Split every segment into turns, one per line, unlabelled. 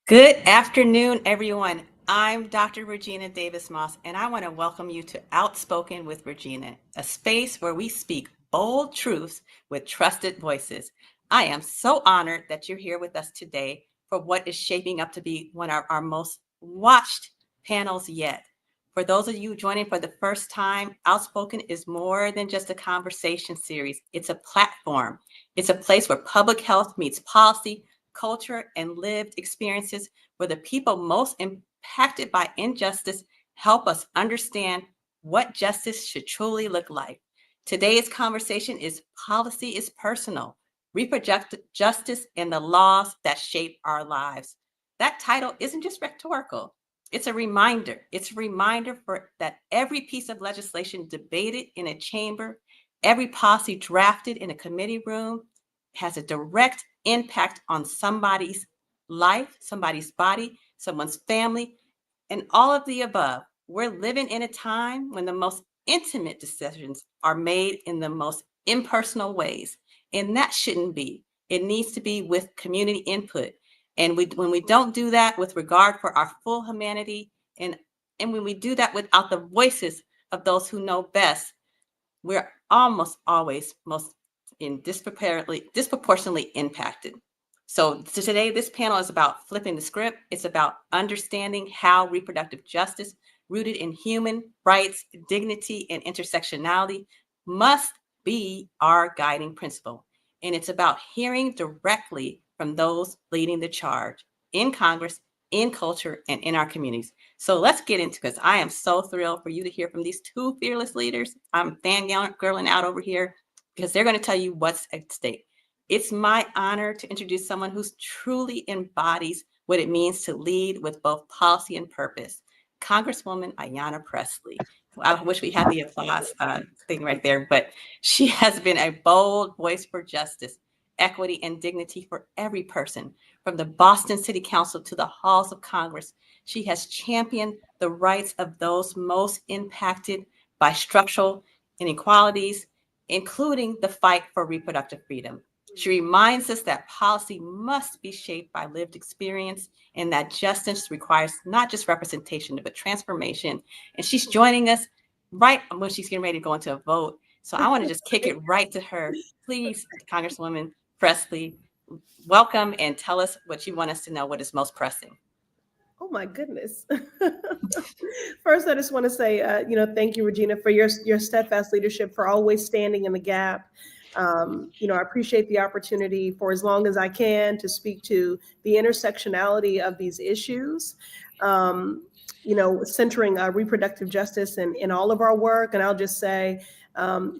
Good afternoon, everyone. I'm Dr. Regina Davis Moss, and I want to welcome you to Outspoken with Regina, a space where we speak bold truths with trusted voices. I am so honored that you're here with us today for what is shaping up to be one of our most watched panels yet. For those of you joining for the first time, Outspoken is more than just a conversation series. It's a platform. It's a place where public health meets policy, culture, and lived experiences where the people most impacted by injustice help us understand what justice should truly look like. Today's conversation is Policy is Personal, Reproductive Justice and the Laws That Shape Our Lives. That title isn't just rhetorical. It's a reminder. It's a reminder that every piece of legislation debated in a chamber, every policy drafted in a committee room has a direct impact on somebody's life, somebody's body, someone's family, and all of the above. We're living in a time when the most intimate decisions are made in the most impersonal ways, and that shouldn't be. It needs to be with community input. And when we don't do that with regard for our full humanity, and when we do that without the voices of those who know best, we're almost always most disproportionately impacted. So today, this panel is about flipping the script. It's about understanding how reproductive justice, rooted in human rights, dignity, and intersectionality, must be our guiding principle. And it's about hearing directly from those leading the charge in Congress, in culture, and in our communities. So let's get into it, because I am so thrilled for you to hear from these two fearless leaders. I'm fangirling out over here because they're going to tell you what's at stake. It's my honor to introduce someone who truly embodies what it means to lead with both policy and purpose, Congresswoman Ayanna Pressley. I wish we had the applause thing right there, but she has been a bold voice for justice, equity, and dignity for every person, from the Boston City Council to the halls of Congress. She has championed the rights of those most impacted by structural inequalities, including the fight for reproductive freedom. She reminds us that policy must be shaped by lived experience and that justice requires not just representation, but transformation. And she's joining us right when she's getting ready to go into a vote. So I want to just kick it right to her. Please, Congresswoman Pressley, welcome and tell us what you want us to know, what is most pressing.
Oh my goodness. First, I just want to say, thank you, Regina, for your steadfast leadership, for always standing in the gap. I appreciate the opportunity for as long as I can to speak to the intersectionality of these issues. Centering reproductive justice in all of our work. And I'll just say,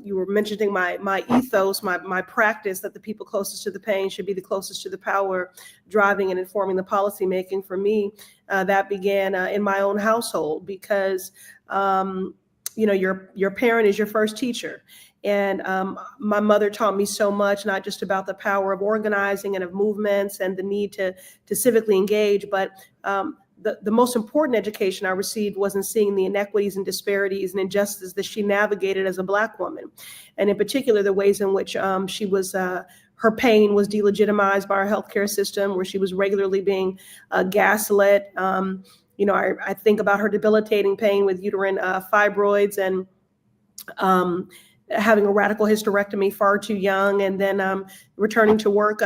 you were mentioning my ethos, my practice, that the people closest to the pain should be the closest to the power, driving and informing the policy making. For me, that began in my own household, because your parent is your first teacher. And my mother taught me so much, not just about the power of organizing and of movements and the need to civically engage, but the most important education I received was in seeing the inequities and disparities and injustices that she navigated as a Black woman. And in particular, the ways in which her pain was delegitimized by our healthcare system, where she was regularly being gaslit. I think about her debilitating pain with uterine fibroids and having a radical hysterectomy far too young, and then returning to work,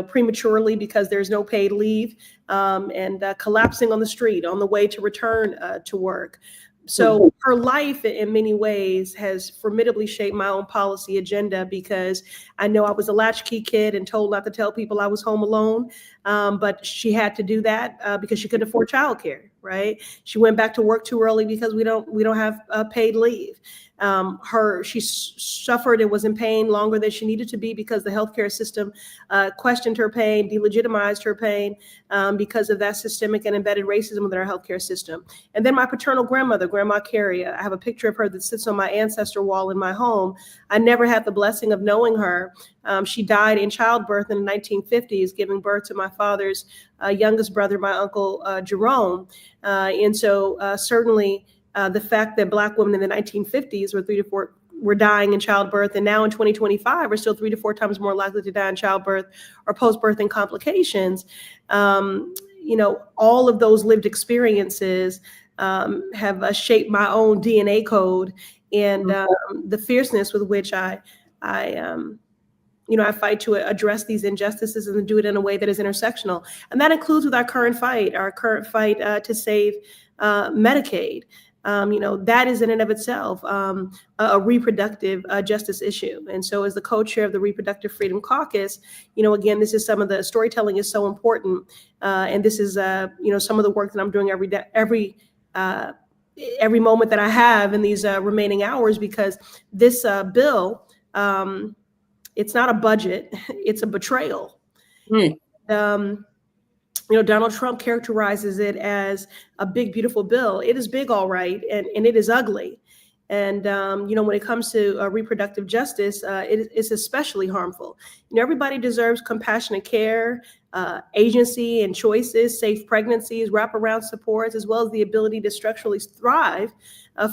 prematurely because there's no paid leave, and collapsing on the street on the way to return to work. So her life in many ways has formidably shaped my own policy agenda, because I know I was a latchkey kid and told not to tell people I was home alone. But she had to do that because she couldn't afford childcare, right? She went back to work too early because we don't have paid leave. She suffered and was in pain longer than she needed to be because the healthcare system questioned her pain, delegitimized her pain, because of that systemic and embedded racism within our healthcare system. And then my paternal grandmother, Grandma Carrie, I have a picture of her that sits on my ancestor wall in my home. I never had the blessing of knowing her. She died in childbirth in the 1950s, giving birth to my father's youngest brother, my uncle Jerome. And so certainly the fact that Black women in the 1950s were dying in childbirth, and now in 2025 are still 3 to 4 times more likely to die in childbirth or post-birthing complications, all of those lived experiences have shaped my own DNA code, and the fierceness with which I fight to address these injustices and do it in a way that is intersectional. And that includes with our current fight to save Medicaid. That is in and of itself a reproductive justice issue. And so as the co-chair of the Reproductive Freedom Caucus, again, this is some of the storytelling is so important. And this is, some of the work that I'm doing every day, every moment that I have in these remaining hours, because this bill, it's not a budget, it's a betrayal. Donald Trump characterizes it as a big, beautiful bill. It is big, all right, and it is ugly. And, when it comes to reproductive justice, it's especially harmful. Everybody deserves compassionate care, agency and choices, safe pregnancies, wraparound supports, as well as the ability to structurally thrive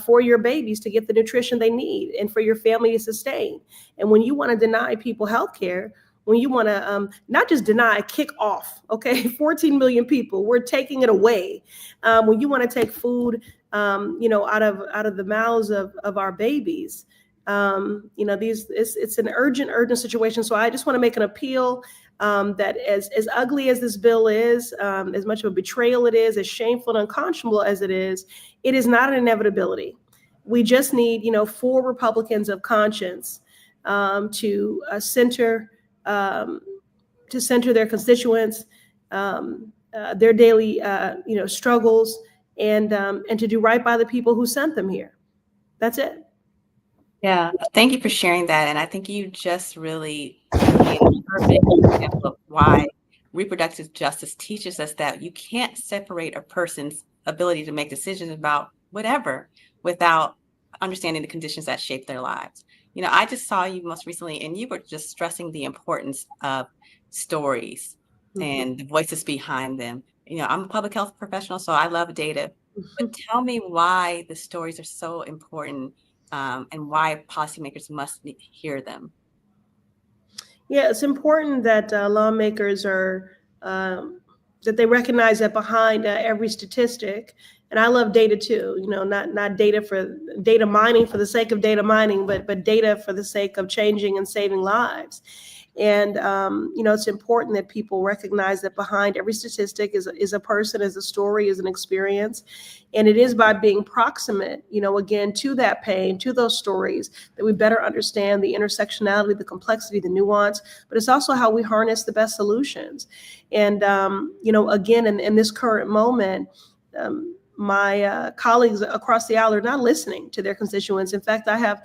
for your babies to get the nutrition they need and for your family to sustain. And when you want to deny people health care, when you want to not just deny, kick off, okay, 14 million people, we're taking it away. When you want to take food, out of the mouths of our babies, it's an urgent situation. So I just want to make an appeal that as ugly as this bill is, as much of a betrayal it is, as shameful and unconscionable as it is not an inevitability. We just need, 4 Republicans of conscience to center their constituents, their daily, struggles, and to do right by the people who sent them here. That's it.
Yeah, thank you for sharing that. And I think you just really made a perfect example of why reproductive justice teaches us that you can't separate a person's ability to make decisions about whatever without understanding the conditions that shape their lives. I just saw you most recently, and you were just stressing the importance of stories and the voices behind them. I'm a public health professional, so I love data. But tell me why the stories are so important, and why policymakers must hear them.
Yeah, it's important that lawmakers are that they recognize that behind every statistic, and I love data too. Not data mining for the sake of data mining, but data for the sake of changing and saving lives. And it's important that people recognize that behind every statistic is a person, is a story, is an experience. And it is by being proximate, again, to that pain, to those stories, that we better understand the intersectionality, the complexity, the nuance, but it's also how we harness the best solutions. And, again, in this current moment, my colleagues across the aisle are not listening to their constituents. In fact, I have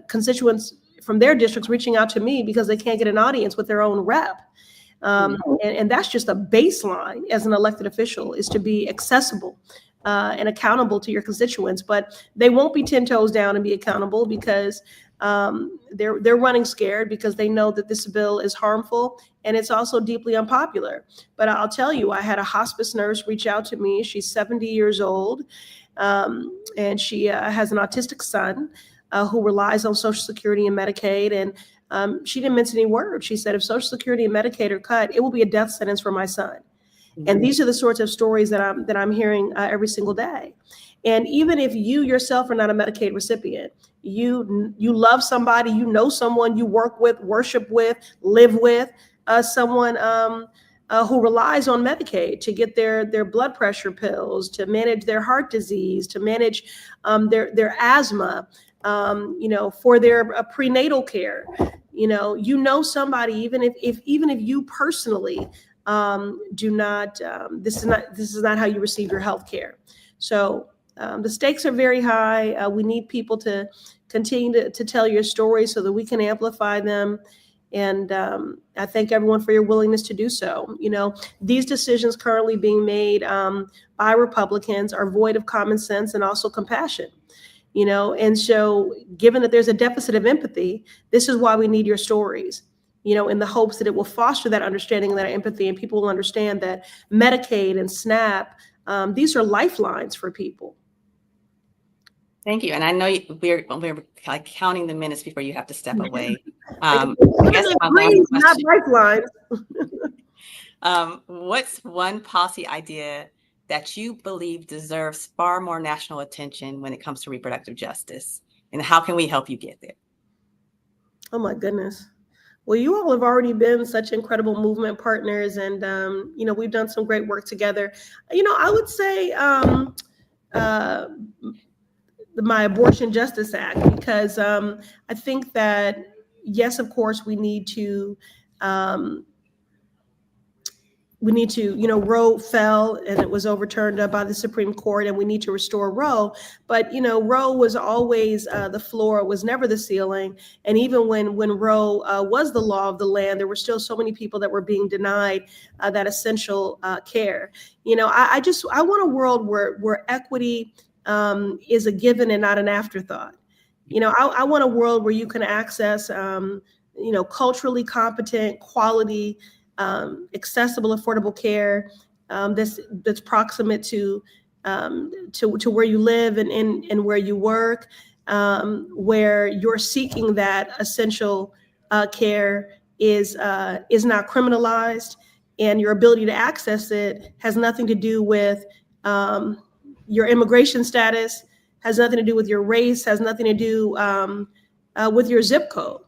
constituents from their districts reaching out to me because they can't get an audience with their own rep. And that's just a baseline as an elected official, is to be accessible and accountable to your constituents. But they won't be 10 toes down and be accountable because they're running scared, because they know that this bill is harmful and it's also deeply unpopular. But I'll tell you, I had a hospice nurse reach out to me. She's 70 years old, and she has an autistic son who relies on Social Security and Medicaid. And she didn't mince any words. She said, if Social Security and Medicaid are cut, it will be a death sentence for my son. And these are the sorts of stories that I'm hearing every single day. And even if you yourself are not a Medicaid recipient, you love somebody, someone you work with, worship with, live with, someone who relies on Medicaid to get their blood pressure pills, to manage their heart disease, to manage their asthma, for their prenatal care. Somebody, even if you personally do not, this is not how you receive your health care. So the stakes are very high. We need people to continue to tell your story so that we can amplify them. And I thank everyone for your willingness to do so. These decisions currently being made by Republicans are void of common sense and also compassion. And so given that there's a deficit of empathy, this is why we need your stories, in the hopes that it will foster that understanding and that empathy, and people will understand that Medicaid and SNAP, these are lifelines for people.
Thank you. And I know we're like counting the minutes before you have to step away.
Not lifelines.
What's one policy idea that you believe deserves far more national attention when it comes to reproductive justice? And how can we help you get there?
Oh my goodness. Well, you all have already been such incredible movement partners, and we've done some great work together. I would say uh, my Abortion Justice Act, because I think that yes, of course, um, Roe fell and it was overturned by the Supreme Court, and we need to restore Roe. But Roe was always the floor; it was never the ceiling. And even when Roe was the law of the land, there were still so many people that were being denied that essential care. I want a world where equity is a given and not an afterthought. I want a world where you can access culturally competent, quality, accessible, affordable care that's proximate to where you live and where you work, where you're seeking that essential care is not criminalized, and your ability to access it has nothing to do with your immigration status, has nothing to do with your race, has nothing to do with your zip code.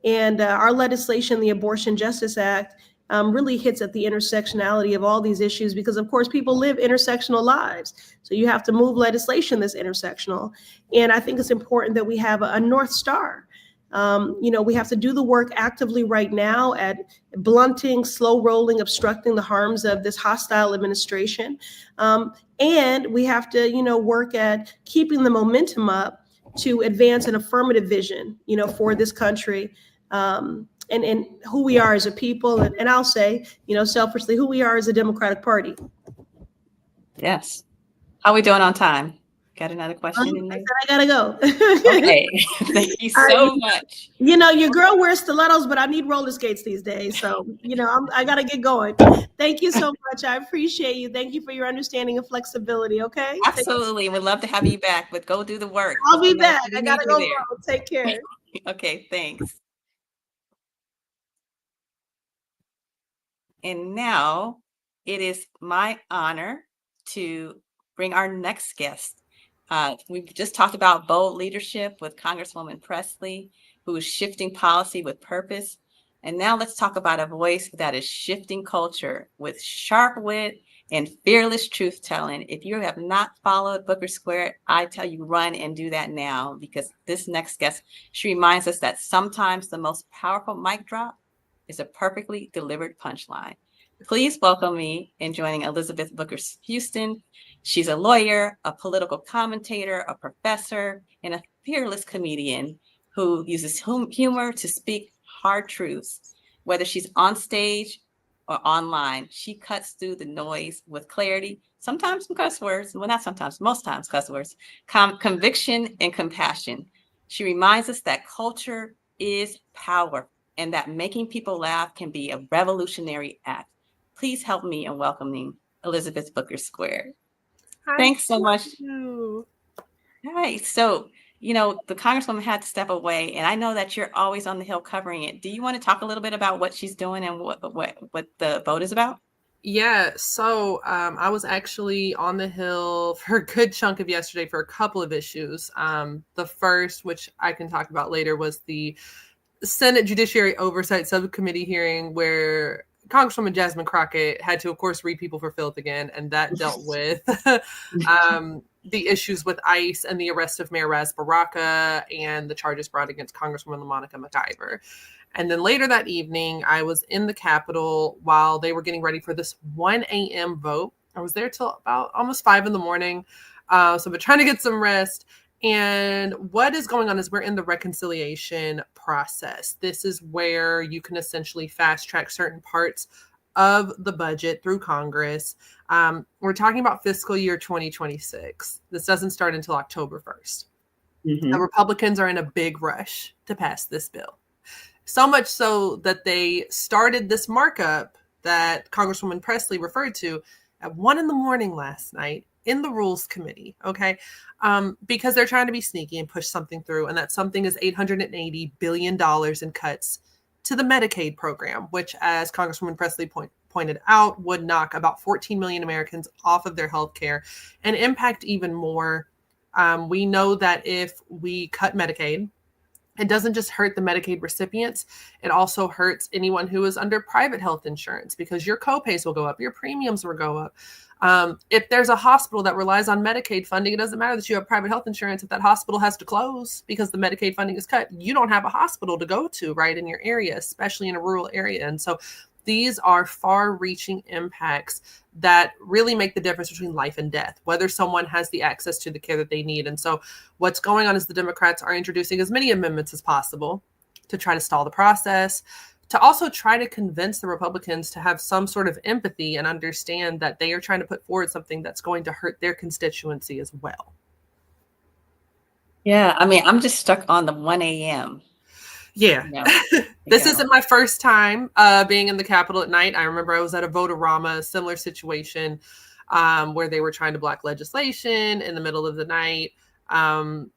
And our legislation, the Abortion Justice Act, really hits at the intersectionality of all these issues, because of course people live intersectional lives. So you have to move legislation that's intersectional. And I think it's important that we have a North Star. We have to do the work actively right now at blunting, slow rolling, obstructing the harms of this hostile administration. And we have to, work at keeping the momentum up to advance an affirmative vision, for this country. And who we are as a people, and I'll say, selfishly, who we are as a Democratic Party.
Yes. How are we doing on time? Got another question in there?
I gotta go.
Okay. Thank you so much.
Your girl wears stilettos, but I need roller skates these days. So, I gotta get going. Thank you so much. I appreciate you. Thank you for your understanding and flexibility. Okay.
Absolutely. We'd love to have you back, but go do the work.
I'll be back. I gotta go. Take care.
Okay. Thanks. And now it is my honor to bring our next guest. We've just talked about bold leadership with Congresswoman Pressley, who is shifting policy with purpose. And now let's talk about a voice that is shifting culture with sharp wit and fearless truth telling. If you have not followed Booker Square, I tell you, run and do that now, because this next guest, she reminds us that sometimes the most powerful mic drop is a perfectly delivered punchline. Please welcome me in joining Elizabeth Booker Houston. She's a lawyer, a political commentator, a professor, and a fearless comedian who uses humor to speak hard truths. Whether she's on stage or online, she cuts through the noise with clarity, sometimes some cuss words, well, not sometimes, most times cuss words, conviction and compassion. She reminds us that culture is power, and that making people laugh can be a revolutionary act. Please help me in welcoming Elizabeth Booker Square. Thanks so much. All right. So, the Congresswoman had to step away, and I know that you're always on the Hill covering it. Do you want to talk a little bit about what she's doing and what the vote is about?
Yeah, so I was actually on the Hill for a good chunk of yesterday for a couple of issues. The first, which I can talk about later, was the Senate Judiciary Oversight Subcommittee hearing where Congresswoman Jasmine Crockett had to, of course, read People for Filth again, and that dealt with the issues with ICE and the arrest of Mayor Ras Baraka and the charges brought against Congresswoman LaMonica McIver. And then later that evening, I was in the Capitol while they were getting ready for this 1 a.m. vote. I was there till about almost 5 in the morning. So I've been trying to get some rest. And what is going on is we're in the reconciliation process. This is where you can essentially fast track certain parts of the budget through Congress. We're talking about fiscal year 2026. This doesn't start until October 1st. Mm-hmm. The Republicans are in a big rush to pass this bill. So much so that they started this markup that Congresswoman Pressley referred to at 1 a.m. last night in the Rules Committee, okay? Because they're trying to be sneaky and push something through, and that something is $880 billion in cuts to the Medicaid program, which, as Congresswoman Pressley pointed out, would knock about 14 million Americans off of their health care and impact even more. We know that if we cut Medicaid, it doesn't just hurt the Medicaid recipients, it also hurts anyone who is under private health insurance because your copays will go up, your premiums will go up. If there's a hospital that relies on Medicaid funding, it doesn't matter that you have private health insurance. If that hospital has to close because the Medicaid funding is cut, you don't have a hospital to go to, right, in your area, especially in a rural area. And so these are far-reaching impacts that really make the difference between life and death, whether someone has the access to the care that they need. And so what's going on is the Democrats are introducing as many amendments as possible to try to stall the process, to also try to convince the Republicans to have some sort of empathy and understand that they are trying to put forward something that's going to hurt their constituency as well.
Yeah, I mean, I'm just stuck on the 1 a.m.
Yeah. This isn't my first time being in the Capitol at night. I remember I was at a Vote-A-Rama, a similar situation where they were trying to block legislation in the middle of the night.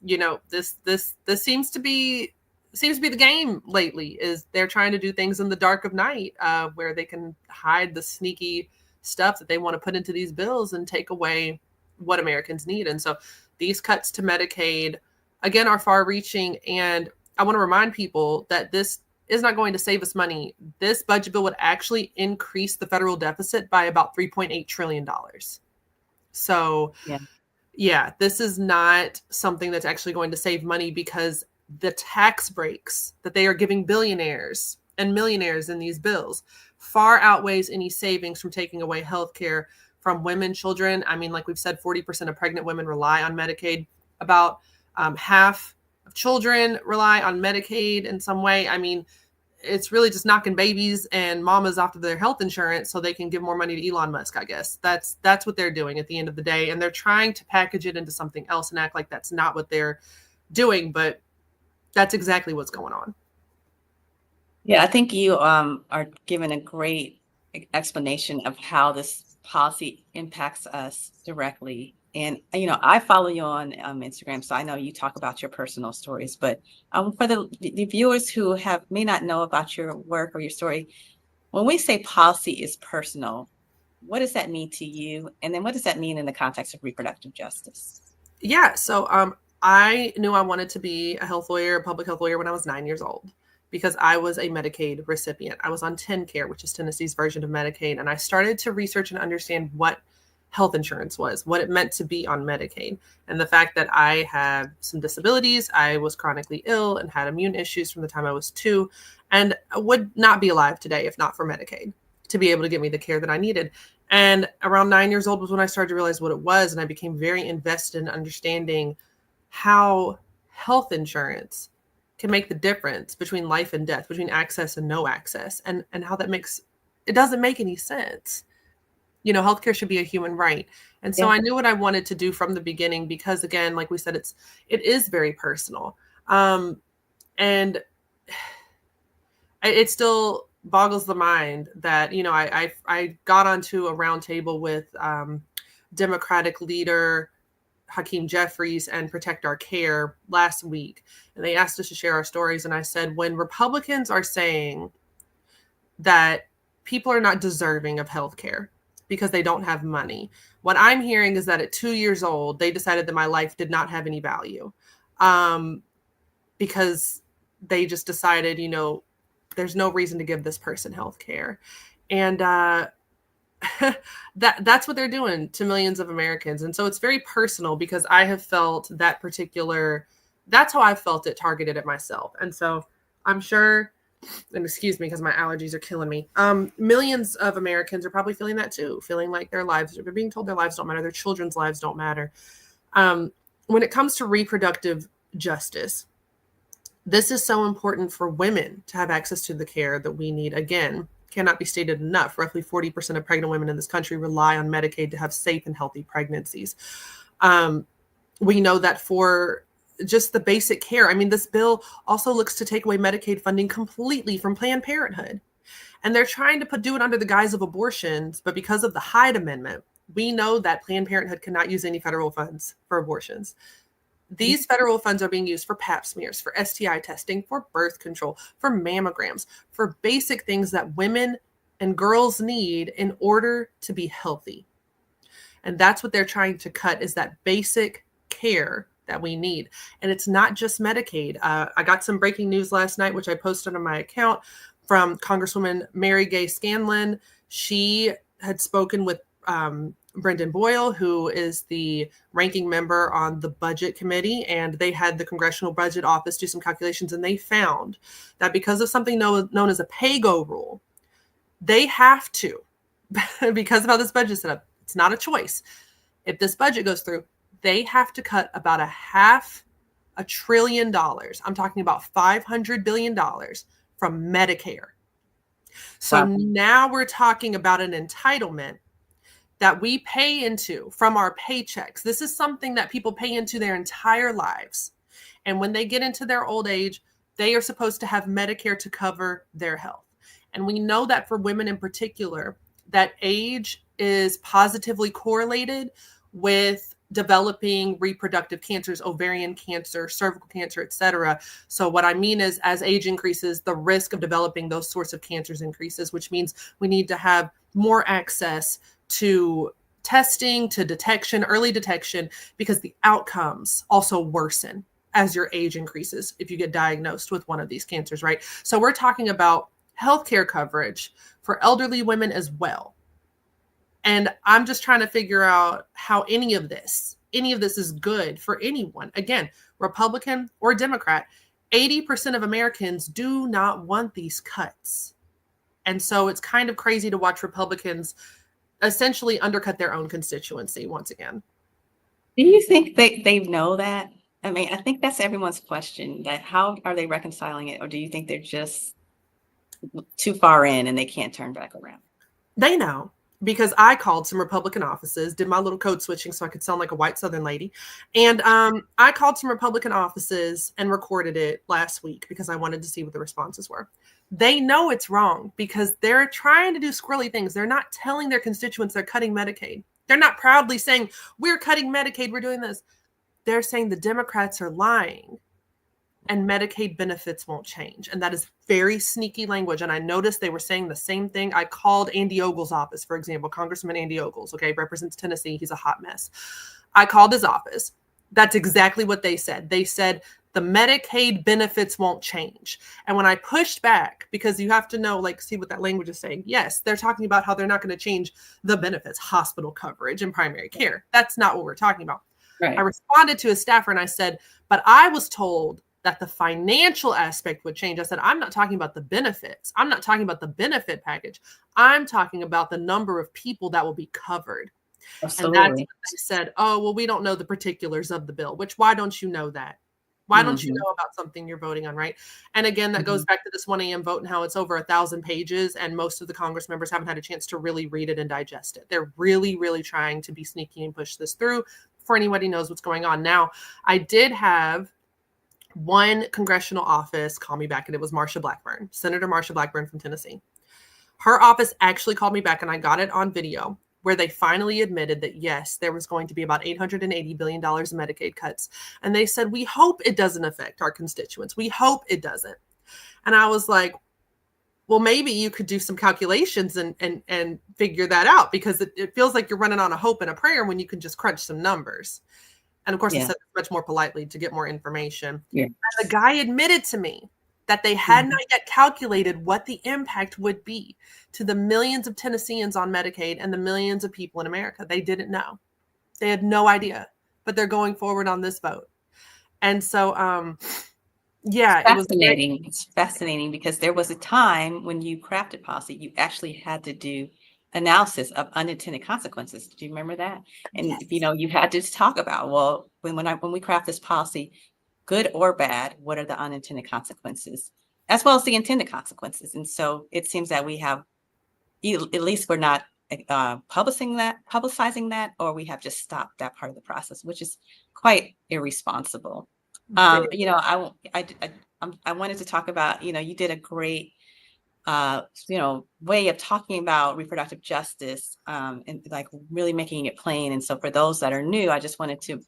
This seems to be the game lately, is they're trying to do things in the dark of night where they can hide the sneaky stuff that they want to put into these bills and take away what Americans need. And so these cuts to Medicaid, again, are far reaching. And I want to remind people that this is not going to save us money. This budget bill would actually increase the federal deficit by about $3.8 trillion. So yeah, this is not something that's actually going to save money, because the tax breaks that they are giving billionaires and millionaires in these bills far outweighs any savings from taking away healthcare from women, children. I mean, like we've said, 40% of pregnant women rely on Medicaid. About half of children rely on Medicaid in some way. I mean, it's really just knocking babies and mamas off of their health insurance so they can give more money to Elon Musk, I guess. That's what they're doing at the end of the day. And they're trying to package it into something else and act like that's not what they're doing. That's exactly what's going on.
Yeah, I think you are giving a great explanation of how this policy impacts us directly. And, I follow you on Instagram, so I know you talk about your personal stories. But for the viewers who may not know about your work or your story, when we say policy is personal, what does that mean to you? And then what does that mean in the context of reproductive justice?
Yeah, so I knew I wanted to be a health lawyer, a public health lawyer, when I was 9 years old, because I was a Medicaid recipient. I was on TennCare, which is Tennessee's version of Medicaid. And I started to research and understand what health insurance was, what it meant to be on Medicaid, and the fact that I had some disabilities. I was chronically ill and had immune issues from the time I was 2, and I would not be alive today if not for Medicaid to be able to give me the care that I needed. And around 9 years old was when I started to realize what it was, and I became very invested in understanding how health insurance can make the difference between life and death, between access and no access, and how it doesn't make any sense. Healthcare should be a human right. And so I knew what I wanted to do from the beginning, because again, like we said, it is very personal. And it still boggles the mind that, I got onto a roundtable with Democratic leader Hakeem Jeffries and Protect Our Care last week. And they asked us to share our stories. And I said, when Republicans are saying that people are not deserving of healthcare because they don't have money, what I'm hearing is that at 2 years old, they decided that my life did not have any value, because they just decided, there's no reason to give this person healthcare. And that's what they're doing to millions of Americans. And so it's very personal, because I have felt that's how I felt it targeted at myself. And so I'm sure, and excuse me, because my allergies are killing me, millions of Americans are probably feeling that too, feeling like they're being told their lives don't matter, their children's lives don't matter. When it comes to reproductive justice, this is so important for women to have access to the care that we need. Again, cannot be stated enough. Roughly 40% of pregnant women in this country rely on Medicaid to have safe and healthy pregnancies. We know that for just the basic care. I mean, this bill also looks to take away Medicaid funding completely from Planned Parenthood. And they're trying to do it under the guise of abortions. But because of the Hyde Amendment, we know that Planned Parenthood cannot use any federal funds for abortions. These federal funds are being used for pap smears, for STI testing, for birth control, for mammograms, for basic things that women and girls need in order to be healthy. And that's what they're trying to cut, is that basic care that we need. And it's not just Medicaid. I got some breaking news last night, which I posted on my account, from Congresswoman Mary Gay Scanlon. She had spoken with Brendan Boyle, who is the ranking member on the budget committee, and they had the Congressional Budget Office do some calculations, and they found that because of something known as a pay-go rule, they have to, because of how this budget's set up, it's not a choice. If this budget goes through, they have to cut about $500 billion. I'm talking about $500 billion from Medicare. So
Wow.
now we're talking about an entitlement that we pay into from our paychecks. This is something that people pay into their entire lives. And when they get into their old age, they are supposed to have Medicare to cover their health. And we know that for women in particular, that age is positively correlated with developing reproductive cancers, ovarian cancer, cervical cancer, etc. So what I mean is, as age increases, the risk of developing those sorts of cancers increases, which means we need to have more access to testing, to detection, early detection, because the outcomes also worsen as your age increases if you get diagnosed with one of these cancers, right? So we're talking about healthcare coverage for elderly women as well. And I'm just trying to figure out how any of this is good for anyone. Again, Republican or Democrat, 80% of Americans do not want these cuts. And so it's kind of crazy to watch Republicans essentially undercut their own constituency once again.
Do you think they know that? I mean, I think that's everyone's question, that how are they reconciling it? Or do you think they're just too far in and they can't turn back around?
They know, because I called some Republican offices, did my little code switching so I could sound like a white Southern lady. And I called some Republican offices and recorded it last week because I wanted to see what the responses were. They know it's wrong because they're trying to do squirrely things. They're not telling their constituents they're cutting Medicaid. They're not proudly saying, we're cutting Medicaid, we're doing this. They're saying the Democrats are lying and Medicaid benefits won't change. And that is very sneaky language. And I noticed they were saying the same thing. I called Andy Ogle's office, for example, Congressman Andy Ogles, okay, represents Tennessee. He's a hot mess. I called his office. That's exactly what they said. They said the Medicaid benefits won't change. And when I pushed back, because you have to know, like, see what that language is saying. Yes, they're talking about how they're not going to change the benefits, hospital coverage and primary care. That's not what we're talking about.
Right.
I responded to a staffer and I said, but I was told that the financial aspect would change. I said, I'm not talking about the benefits. I'm not talking about the benefit package. I'm talking about the number of people that will be covered.
Absolutely.
And that's what they said, oh, well, we don't know the particulars of the bill, which why don't you know that? Why don't you know about something you're voting on, right? And again, that goes back to this 1 a.m. vote and how it's over 1,000 pages and most of the Congress members haven't had a chance to really read it and digest it. They're really, really trying to be sneaky and push this through before anybody knows what's going on. Now, I did have one congressional office call me back, and it was Marsha Blackburn, Senator Marsha Blackburn from Tennessee. Her office actually called me back, and I got it on video, where they finally admitted that, yes, there was going to be about $880 billion in Medicaid cuts. And they said, we hope it doesn't affect our constituents. We hope it doesn't. And I was like, well, maybe you could do some calculations and figure that out, because it feels like you're running on a hope and a prayer when you can just crunch some numbers. And of course, I said this much more politely to get more information. Yeah. And the guy admitted to me that they had not yet calculated what the impact would be to the millions of Tennesseans on Medicaid and the millions of people in America. They didn't know. They had no idea, but they're going forward on this vote. And so, yeah,
it was fascinating. It's fascinating because there was a time when you crafted policy, you actually had to do analysis of unintended consequences. Do you remember that? And you had to talk about, well, when we craft this policy, good or bad, what are the unintended consequences, as well as the intended consequences? And so it seems that we have, at least we're not publicizing that, or we have just stopped that part of the process, which is quite irresponsible. I wanted to talk about, you did a great, way of talking about reproductive justice, and like really making it plain. And so for those that are new, I just wanted to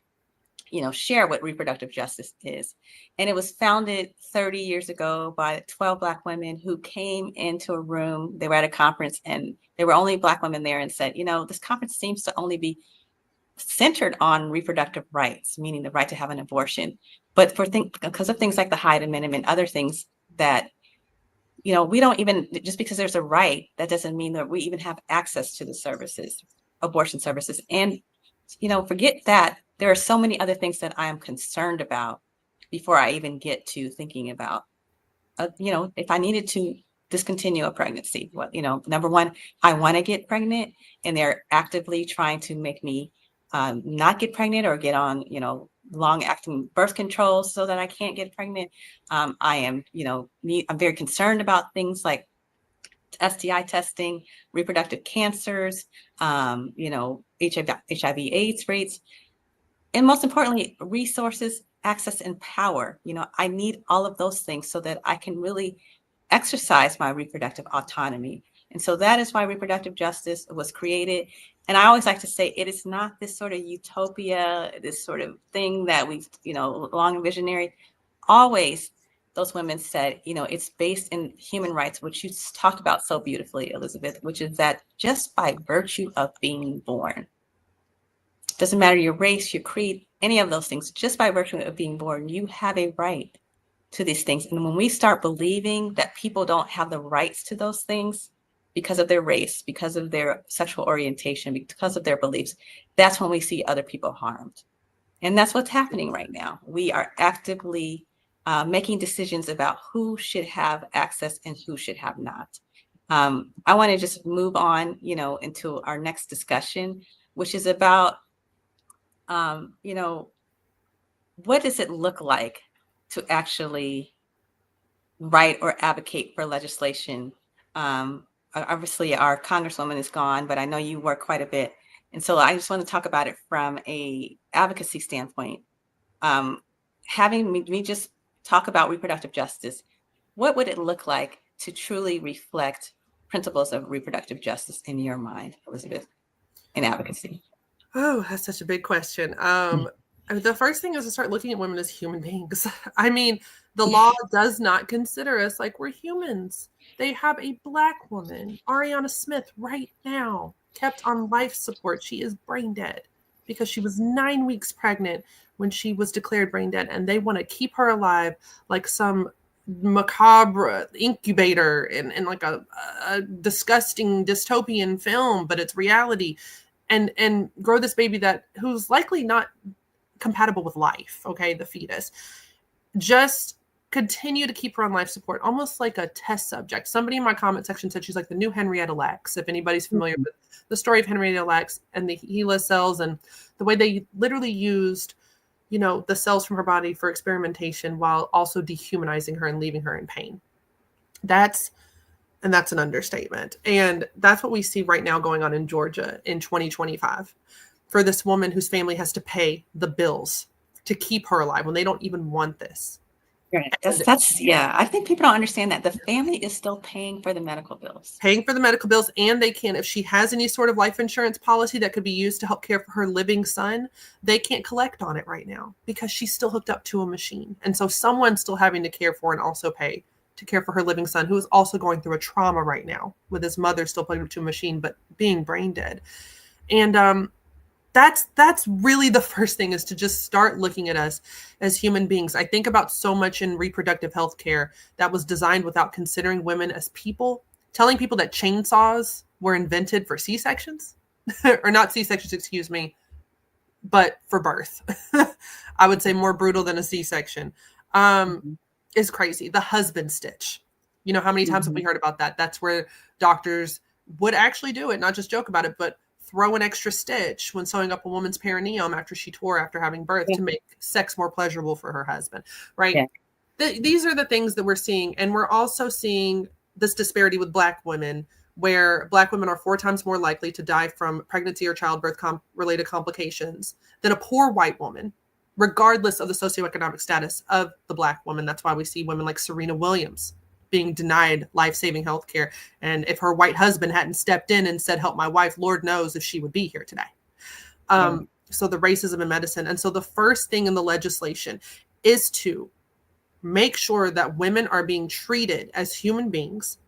share what reproductive justice is. And it was founded 30 years ago by 12 Black women who came into a room. They were at a conference and there were only Black women there, and said, this conference seems to only be centered on reproductive rights, meaning the right to have an abortion. But because of things like the Hyde Amendment and other things that, we don't even, just because there's a right, that doesn't mean that we even have access to the services, abortion services. And, forget that, there are so many other things that I am concerned about before I even get to thinking about, if I needed to discontinue a pregnancy. Number one, I want to get pregnant, and they're actively trying to make me not get pregnant or get on, long-acting birth control so that I can't get pregnant. I am, I'm very concerned about things like STI testing, reproductive cancers, HIV/AIDS rates, and most importantly, resources, access, and power. I need all of those things so that I can really exercise my reproductive autonomy. And so that is why reproductive justice was created. And I always like to say, it is not this sort of utopia, this sort of thing that we, long and visionary. Always, those women said, it's based in human rights, which you talked about so beautifully, Elizabeth, which is that just by virtue of being born, doesn't matter your race, your creed, any of those things, just by virtue of being born, you have a right to these things. And when we start believing that people don't have the rights to those things because of their race, because of their sexual orientation, because of their beliefs, that's when we see other people harmed. And that's what's happening right now. We are actively making decisions about who should have access and who should have not. I want to just move on, into our next discussion, which is about, what does it look like to actually write or advocate for legislation? Obviously, our Congresswoman is gone, but I know you work quite a bit. And so I just want to talk about it from a advocacy standpoint. Having me just talk about reproductive justice, what would it look like to truly reflect principles of reproductive justice in your mind, Elizabeth, in advocacy?
Oh, that's such a big question. The first thing is to start looking at women as human beings. I mean, the law does not consider us like we're humans. They have a Black woman, Ayanna Smith, right now, kept on life support. She is brain dead because she was 9 weeks pregnant when she was declared brain dead, and they want to keep her alive like some macabre incubator in like a disgusting dystopian film, but it's reality. And grow this baby who's likely not compatible with life, okay, the fetus. Just continue to keep her on life support, almost like a test subject. Somebody in my comment section said she's like the new Henrietta Lacks, if anybody's familiar with the story of Henrietta Lacks and the HeLa cells and the way they literally used, the cells from her body for experimentation while also dehumanizing her and leaving her in pain. That's an understatement. And that's what we see right now going on in Georgia in 2025 for this woman whose family has to pay the bills to keep her alive when they don't even want this.
Right. Yeah. I think people don't understand that the family is still paying for the medical bills.
Paying for the medical bills, and they can, if she has any sort of life insurance policy that could be used to help care for her living son, they can't collect on it right now because she's still hooked up to a machine. And so someone's still having to care for and also pay to care for her living son, who is also going through a trauma right now with his mother still plugged into a machine, but being brain dead. And that's really the first thing, is to just start looking at us as human beings. I think about so much in reproductive health care that was designed without considering women as people, telling people that chainsaws were invented for C-sections, or not C-sections, excuse me, but for birth. I would say more brutal than a C-section. Is crazy. The husband stitch. How many times have we heard about that? That's where doctors would actually do it, not just joke about it, but throw an extra stitch when sewing up a woman's perineum after having birth to make sex more pleasurable for her husband, right? Yeah. These are the things that we're seeing. And we're also seeing this disparity with Black women, where Black women are 4 times more likely to die from pregnancy or childbirth related complications than a poor white woman, regardless of the socioeconomic status of the Black woman. That's why we see women like Serena Williams being denied life-saving healthcare. And if her white husband hadn't stepped in and said, help my wife, Lord knows if she would be here today. So the racism in medicine. And so the first thing in the legislation is to make sure that women are being treated as human beings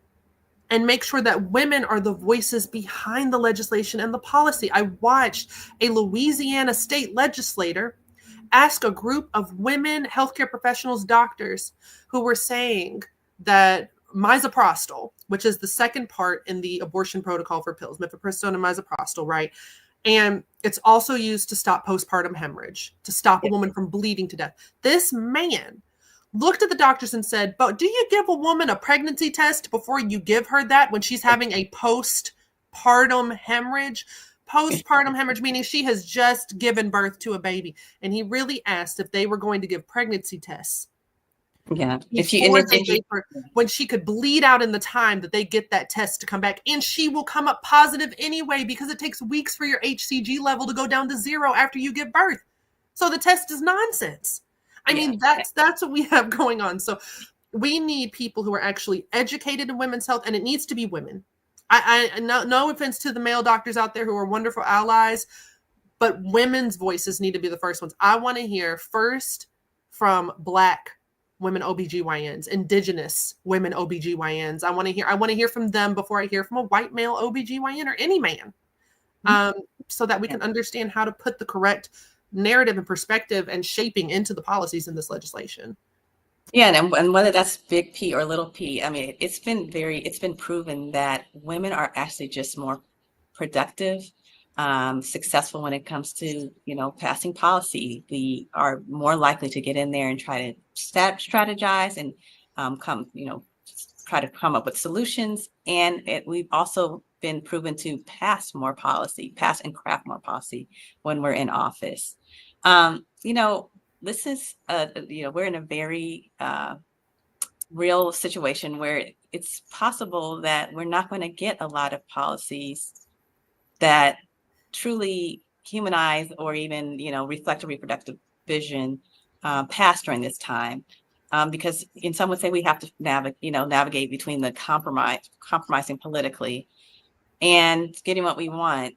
and make sure that women are the voices behind the legislation and the policy. I watched a Louisiana state legislator ask a group of women healthcare professionals, doctors, who were saying that misoprostol, which is the second part in the abortion protocol for pills, mifepristone and misoprostol, right? And it's also used to stop postpartum hemorrhage, to stop a woman from bleeding to death. This man looked at the doctors and said, but do you give a woman a pregnancy test before you give her that when she's having a postpartum hemorrhage? Postpartum hemorrhage, meaning she has just given birth to a baby. And he really asked if they were going to give pregnancy tests.
Yeah.
When she could bleed out in the time that they get that test to come back, and she will come up positive anyway, because it takes weeks for your HCG level to go down to 0 after you give birth. So the test is nonsense. I mean, that's what we have going on. So we need people who are actually educated in women's health, and it needs to be women. I no offense to the male doctors out there who are wonderful allies, but women's voices need to be the first ones. I want to hear first from Black women OBGYNs, Indigenous women OBGYNs. I want to hear from them before I hear from a white male OBGYN or any man, so that we can understand how to put the correct narrative and perspective and shaping into the policies in this legislation.
Yeah, and whether that's big P or little p, I mean, it's been proven that women are actually just more productive, successful when it comes to, passing policy. We are more likely to get in there and try to strategize and try to come up with solutions. And we've also been proven to pass and craft more policy when we're in office. This is, we're in a very real situation where it's possible that we're not going to get a lot of policies that truly humanize or even, reflect a reproductive vision passed during this time. Because some would say we have to navigate between the compromising politically and getting what we want.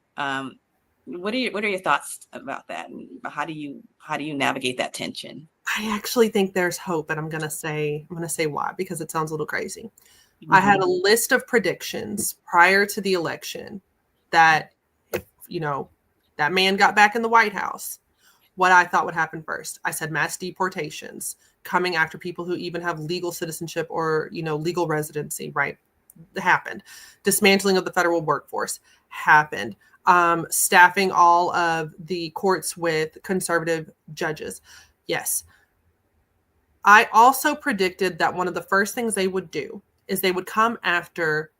What are your thoughts about that? And how do you navigate that tension?
I actually think there's hope, and I'm gonna say why, because it sounds a little crazy. I had a list of predictions prior to the election that if that man got back in the White House, what I thought would happen first. I said mass deportations coming after people who even have legal citizenship or legal residency, right? Happened. Dismantling of the federal workforce happened. Staffing all of the courts with conservative judges. Yes. I also predicted that one of the first things they would do is they would come after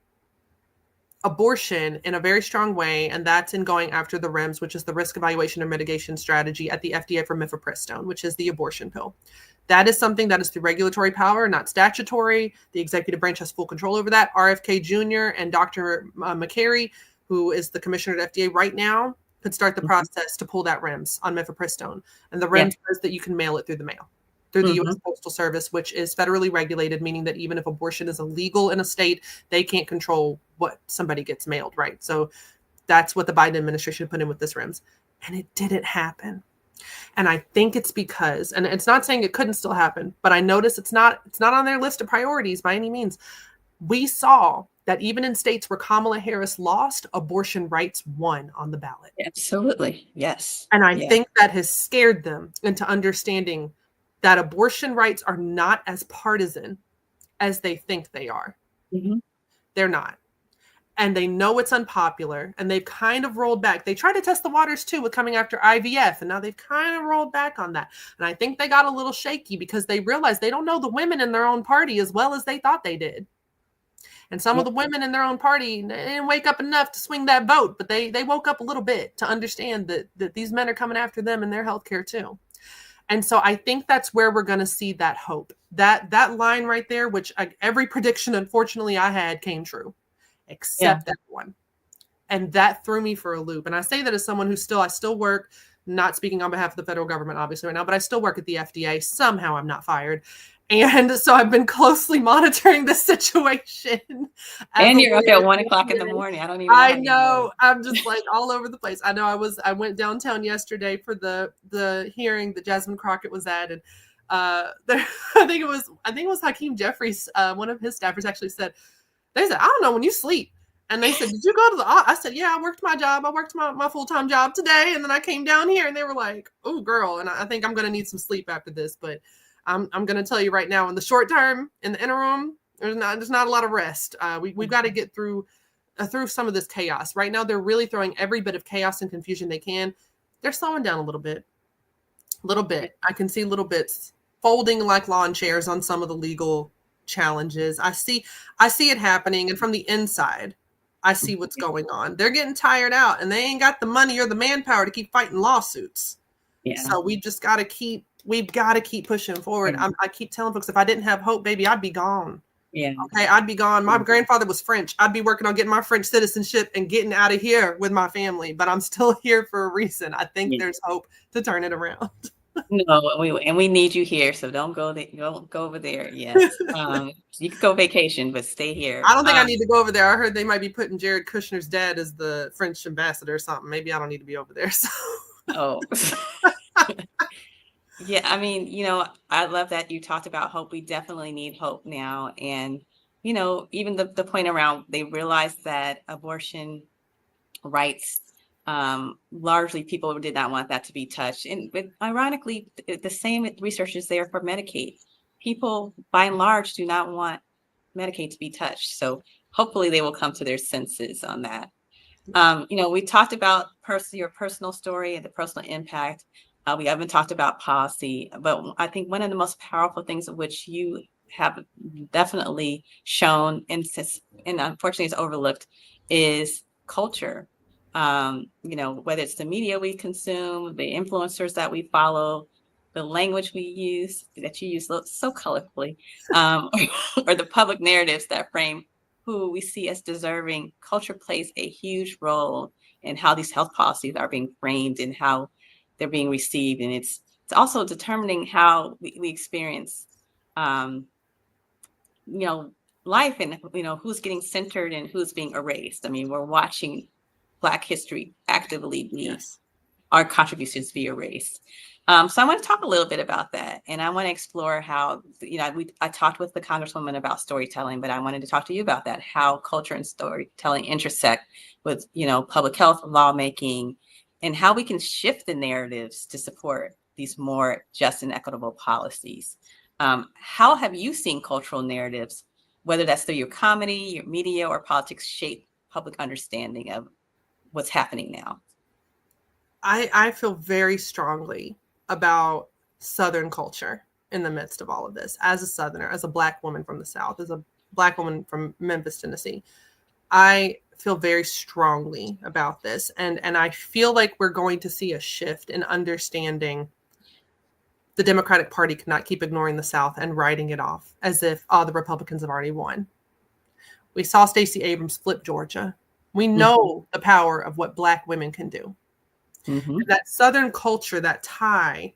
abortion in a very strong way, and that's in going after the REMS, which is the risk evaluation and mitigation strategy at the FDA for mifepristone, which is the abortion pill. That is something that is through regulatory power, not statutory. The executive branch has full control over that. RFK Jr. and Dr. McCary, who is the commissioner at FDA right now, could start the process to pull that REMS on mifepristone. And the REMS says that you can mail it through the mail, through the U.S. Postal Service, which is federally regulated, meaning that even if abortion is illegal in a state, they can't control what somebody gets mailed, right? So that's what the Biden administration put in with this REMS. And it didn't happen. And I think it's because, and it's not saying it couldn't still happen, but I noticed it's not on their list of priorities by any means. We saw that even in states where Kamala Harris lost, abortion rights won on the ballot.
Absolutely. Yes.
And I think that has scared them into understanding that abortion rights are not as partisan as they think they are. They're not. And they know it's unpopular, and they've kind of rolled back. They tried to test the waters too with coming after IVF, and now they've kind of rolled back on that. And I think they got a little shaky because they realized they don't know the women in their own party as well as they thought they did. And some of the women in their own party didn't wake up enough to swing that vote, but they woke up a little bit to understand that these men are coming after them in their healthcare too. And so I think that's where we're going to see that hope. That line right there, which every prediction, unfortunately, I had came true, except that one. And that threw me for a loop. And I say that as someone who I still work, not speaking on behalf of the federal government, obviously right now, but I still work at the FDA. Somehow I'm not fired. And so I've been closely monitoring the situation.
And you're up at 1 o'clock in the morning. I don't even know.
I know. I'm just like all over the place. I know I went downtown yesterday for the hearing that Jasmine Crockett was at. And I think it was Hakeem Jeffries, one of his staffers actually said, they said, I don't know when you sleep. And they said, did you go to the, I said, yeah, I worked my job. I worked my full-time job today. And then I came down here and they were like, oh girl. And I think I'm going to need some sleep after this, but I'm going to tell you right now, in the short term, in the interim, there's not a lot of rest. We've got to get through some of this chaos. Right now, they're really throwing every bit of chaos and confusion they can. They're slowing down a little bit. I can see little bits folding like lawn chairs on some of the legal challenges. I see it happening. And from the inside, I see what's going on. They're getting tired out and they ain't got the money or the manpower to keep fighting lawsuits. Yeah. So we've got to keep pushing forward. I keep telling folks, if I didn't have hope, baby, I'd be gone. Yeah. Okay, I'd be gone. My grandfather was French. I'd be working on getting my French citizenship and getting out of here with my family, but I'm still here for a reason. I think there's hope to turn it around.
No, we need you here, so don't go over there. Yes, you can go vacation, but stay here.
I don't think I need to go over there. I heard they might be putting Jared Kushner's dad as the French ambassador or something. Maybe I don't need to be over there. So.
Oh. Yeah, I mean, I love that you talked about hope. We definitely need hope now. And, even the point around, they realize that abortion rights, largely people did not want that to be touched. But ironically, the same research is there for Medicaid. People, by and large, do not want Medicaid to be touched. So hopefully they will come to their senses on that. We talked about your personal story and the personal impact. We haven't talked about policy, but I think one of the most powerful things of which you have definitely shown, and unfortunately is overlooked, is culture. Whether it's the media we consume, the influencers that we follow, the language we use, that you use so colorfully, or the public narratives that frame who we see as deserving. Culture plays a huge role in how these health policies are being framed and how they're being received. And it's also determining how we experience, life, and, who's getting centered and who's being erased. I mean, we're watching Black history actively be our contributions be erased. So I want to talk a little bit about that. And I want to explore how, I talked with the Congresswoman about storytelling, but I wanted to talk to you about that, how culture and storytelling intersect with, public health, lawmaking, and how we can shift the narratives to support these more just and equitable policies. How have you seen cultural narratives, whether that's through your comedy, your media, or politics, shape public understanding of what's happening now?
I feel very strongly about Southern culture in the midst of all of this. As a Southerner, as a Black woman from the South, as a Black woman from Memphis, Tennessee, I feel very strongly about this. And I feel like we're going to see a shift in understanding the Democratic Party cannot keep ignoring the South and writing it off as if, the Republicans have already won. We saw Stacey Abrams flip Georgia. We know the power of what Black women can do. That Southern culture, that tie,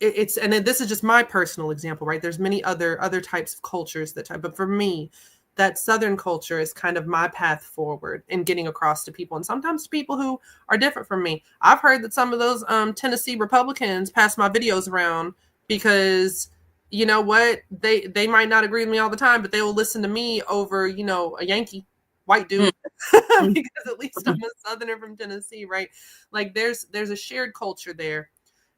and this is just my personal example, right? There's many other types of cultures but for me, that Southern culture is kind of my path forward in getting across to people, and sometimes to people who are different from me. I've heard that some of those Tennessee Republicans pass my videos around because, you know what, they might not agree with me all the time, but they will listen to me over, a Yankee white dude because at least I'm a Southerner from Tennessee, right? Like there's a shared culture there.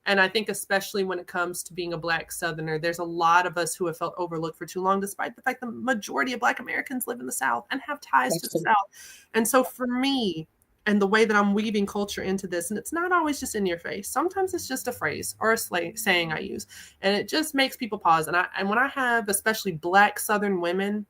And I think especially when it comes to being a Black Southerner, there's a lot of us who have felt overlooked for too long, despite the fact the majority of Black Americans live in the South and have ties to the South. And so for me, and the way that I'm weaving culture into this, and it's not always just in your face. Sometimes it's just a phrase or a saying I use, and it just makes people pause. And when I have especially Black Southern women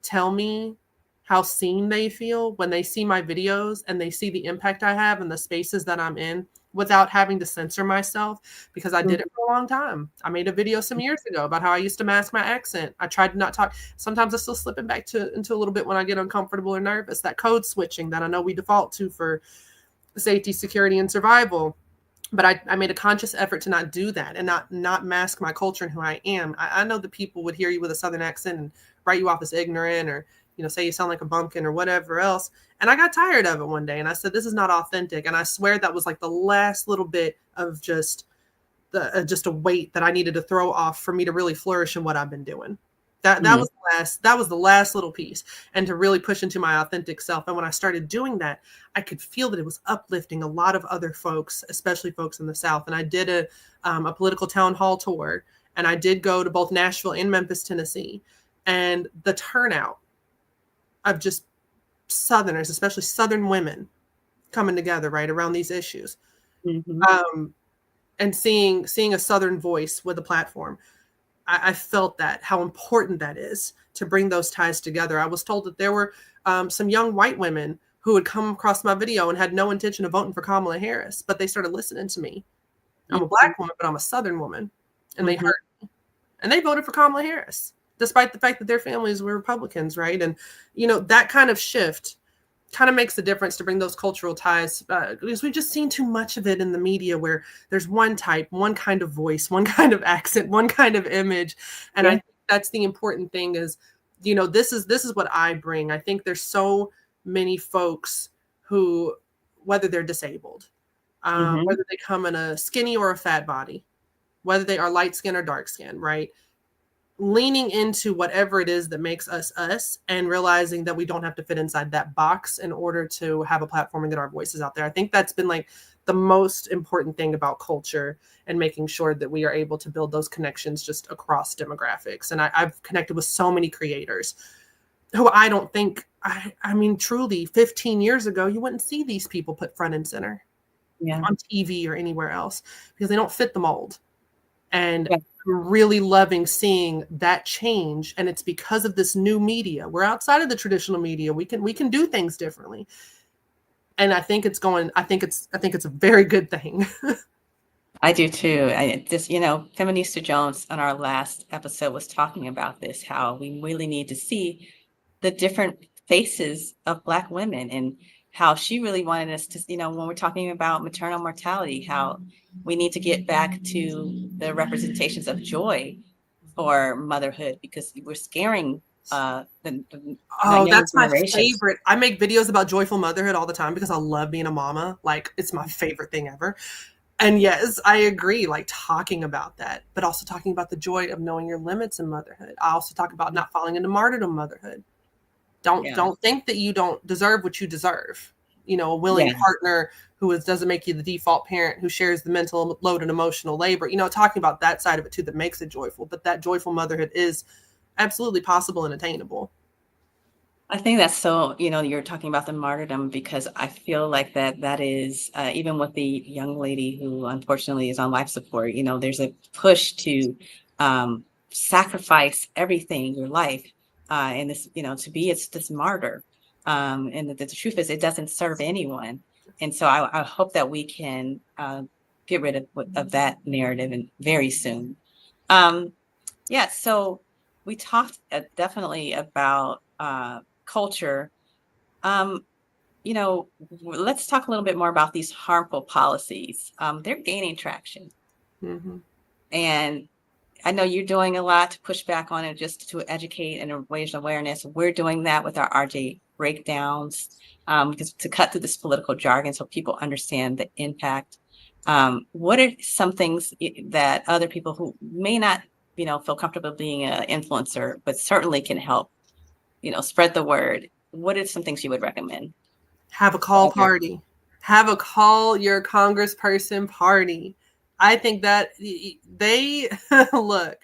tell me how seen they feel when they see my videos and they see the impact I have in the spaces that I'm in, without having to censor myself, because I did it for a long time. I made a video some years ago about how I used to mask my accent. I tried to not talk. Sometimes I still slip back into a little bit when I get uncomfortable or nervous, that code switching that I know we default to for safety, security, and survival. But I made a conscious effort to not do that and not mask my culture and who I am. I know that people would hear you with a Southern accent and write you off as ignorant, or, you know, say you sound like a bumpkin or whatever else. And I got tired of it one day, and I said, this is not authentic. And I swear that was like the last little bit of just a weight that I needed to throw off for me to really flourish in what I've been doing. That was the last little piece, and to really push into my authentic self. And when I started doing that, I could feel that it was uplifting a lot of other folks, especially folks in the South. And I did a political town hall tour, and I did go to both Nashville and Memphis, Tennessee, and the turnout of just Southerners, especially Southern women, coming together right around these issues, and seeing a Southern voice with a platform. I felt that, how important that is to bring those ties together. I was told that there were some young white women who had come across my video and had no intention of voting for Kamala Harris, but they started listening to me. I'm a Black woman, but I'm a Southern woman. And they heard me. And they voted for Kamala Harris, despite the fact that their families were Republicans, right? And, you know, that kind of shift kind of makes the difference to bring those cultural ties, because we've just seen too much of it in the media where there's one type, one kind of voice, one kind of accent, one kind of image. And I think that's the important thing is, you know, this is what I bring. I think there's so many folks who, whether they're disabled, whether they come in a skinny or a fat body, whether they are light skin or dark skin, right? Leaning into whatever it is that makes us us, and realizing that we don't have to fit inside that box in order to have a platform and get our voices out there. I think that's been like the most important thing about culture, and making sure that we are able to build those connections just across demographics. And I've connected with so many creators who I don't think, I mean, truly 15 years ago, you wouldn't see these people put front and center on TV or anywhere else because they don't fit the mold. And I'm really loving seeing that change. And it's because of this new media. We're outside of the traditional media. We can do things differently. And I think it's a very good thing.
I do too. You know, Feminista Jones on our last episode was talking about this, how we really need to see the different faces of Black women, and how she really wanted us to, you know, when we're talking about maternal mortality, how we need to get back to the representations of joy for motherhood, because we're scaring the
That's my
generations.
favorite. I make videos about joyful motherhood all the time because I love being a mama. Like, it's my favorite thing ever. And yes, I agree, like talking about that, but also talking about the joy of knowing your limits in motherhood. I also talk about not falling into martyrdom motherhood. Don't think that you don't deserve what you deserve. You know, a willing partner who doesn't make you the default parent, who shares the mental load and emotional labor, you know, talking about that side of it too, that makes it joyful. But that joyful motherhood is absolutely possible and attainable.
I think that's so, you know, you're talking about the martyrdom, because I feel like that is, even with the young lady who unfortunately is on life support, you know, there's a push to sacrifice everything, your life, and this, you know, to be this martyr. And the truth is, it doesn't serve anyone. And so I hope that we can get rid of that narrative, and very soon. So we talked definitely about culture. You know, let's talk a little bit more about these harmful policies. They're gaining traction. And I know you're doing a lot to push back on it, just to educate and raise awareness. We're doing that with our RJ breakdowns, because to cut through this political jargon so people understand the impact. What are some things that other people who may not, you know, feel comfortable being an influencer, but certainly can help, you know, spread the word? What are some things you would recommend?
Have a call party. Have a call your congressperson party. I think that they look,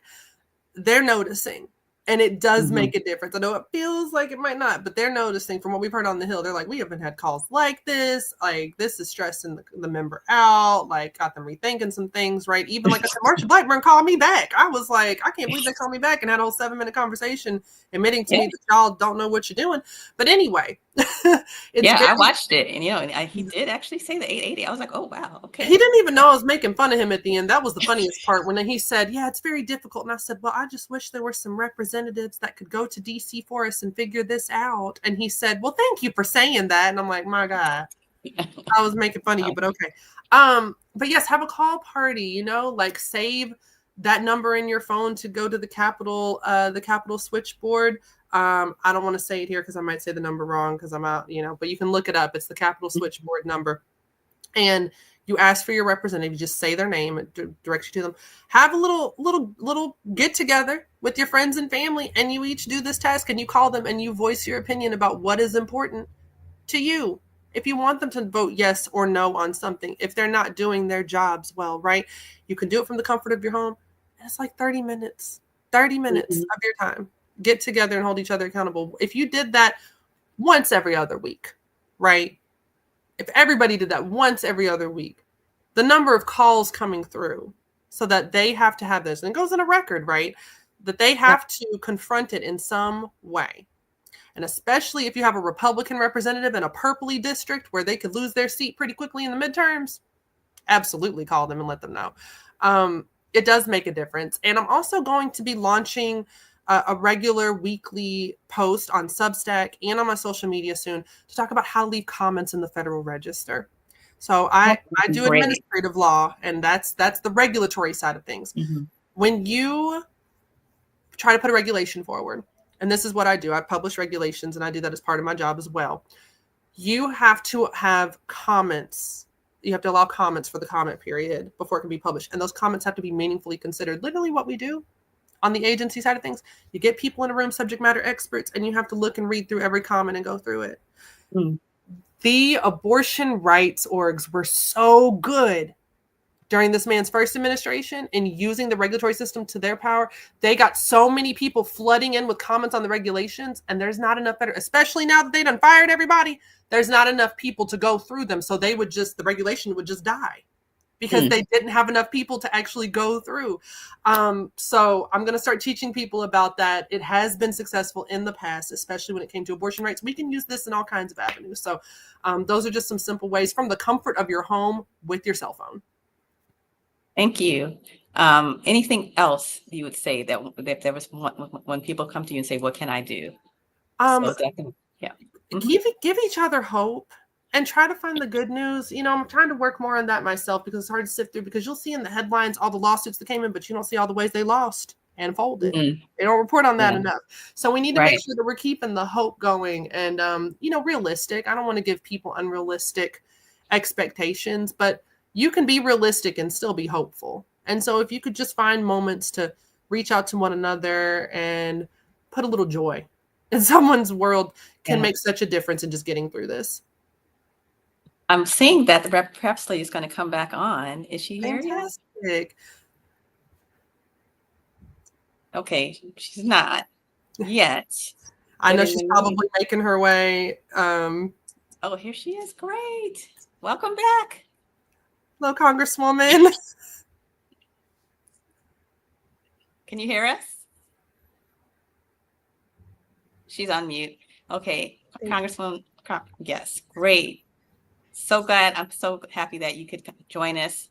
they're noticing, and it does make a difference. I know it feels like it might not, but they're noticing. From what we've heard on the Hill, they're like, we haven't had calls like this. Like, this is stressing the member out. Like, got them rethinking some things, right? Even like I said, Marsha Blackburn called me back. I was like, I can't believe they called me back and had a whole 7-minute conversation admitting to me that y'all don't know what you're doing. But anyway,
I watched it, and you know, he did actually say the 880. I was like, oh wow, okay.
He didn't even know I was making fun of him at the end. That was the funniest part, when he said, yeah, it's very difficult. And I said, well, I just wish there were some representatives that could go to DC for us and figure this out. And he said, well, thank you for saying that. And I'm like, my God. I was making fun of you, but okay. But yes, have a call party, like save that number in your phone to go to the Capitol switchboard. I don't want to say it here because I might say the number wrong because I'm out, but you can look it up. It's the Capitol switchboard number. And you ask for your representative, you just say their name, it directs you to them. Have a little get together with your friends and family, and you each do this task, and you call them and you voice your opinion about what is important to you. If you want them to vote yes or no on something, if they're not doing their jobs well, right? You can do it from the comfort of your home. And it's like 30 minutes of your time. Get together and hold each other accountable. If you did that once every other week, right? If everybody did that once every other week, the number of calls coming through so that they have to have this, and it goes in a record, right? That they have to confront it in some way. And especially if you have a Republican representative in a purpley district where they could lose their seat pretty quickly in the midterms, absolutely call them and let them know. It does make a difference. And I'm also going to be launching a regular weekly post on Substack and on my social media soon to talk about how to leave comments in the Federal Register. So I do administrative law, and that's the regulatory side of things. Mm-hmm. When you try to put a regulation forward, and this is what I do, I publish regulations, and I do that as part of my job as well. You have to have comments. You have to allow comments for the comment period before it can be published. And those comments have to be meaningfully considered. Literally what we do on the agency side of things, you get people in a room, subject matter experts, and you have to look and read through every comment and go through it. Mm. The abortion rights orgs were so good during this man's first administration in using the regulatory system to their power. They got so many people flooding in with comments on the regulations, and there's not enough especially now that they done fired everybody, there's not enough people to go through them. So the regulation would just die because they didn't have enough people to actually go through. So I'm going to start teaching people about that. It has been successful in the past, especially when it came to abortion rights. We can use this in all kinds of avenues. So those are just some simple ways from the comfort of your home with your cell phone.
Thank you. Anything else you would say that if there was when people come to you and say, what can I do?
Give each other hope and try to find the good news. I'm trying to work more on that myself because it's hard to sift through, because you'll see in the headlines all the lawsuits that came in, but you don't see all the ways they lost and folded. Mm-hmm. They don't report on that enough. So we need to make sure that we're keeping the hope going and, realistic. I don't want to give people unrealistic expectations, but you can be realistic and still be hopeful. And so if you could just find moments to reach out to one another and put a little joy in someone's world can make such a difference in just getting through this.
I'm seeing that the Rep Pressley is going to come back on. Is she here?
Fantastic.
Okay, she's not yet.
I know she's probably making her way.
Oh, here she is. Great. Welcome back.
Hello, Congresswoman.
Can you hear us? She's on mute. Okay, Congresswoman. Yes, great. So glad. I'm so happy that you could join us.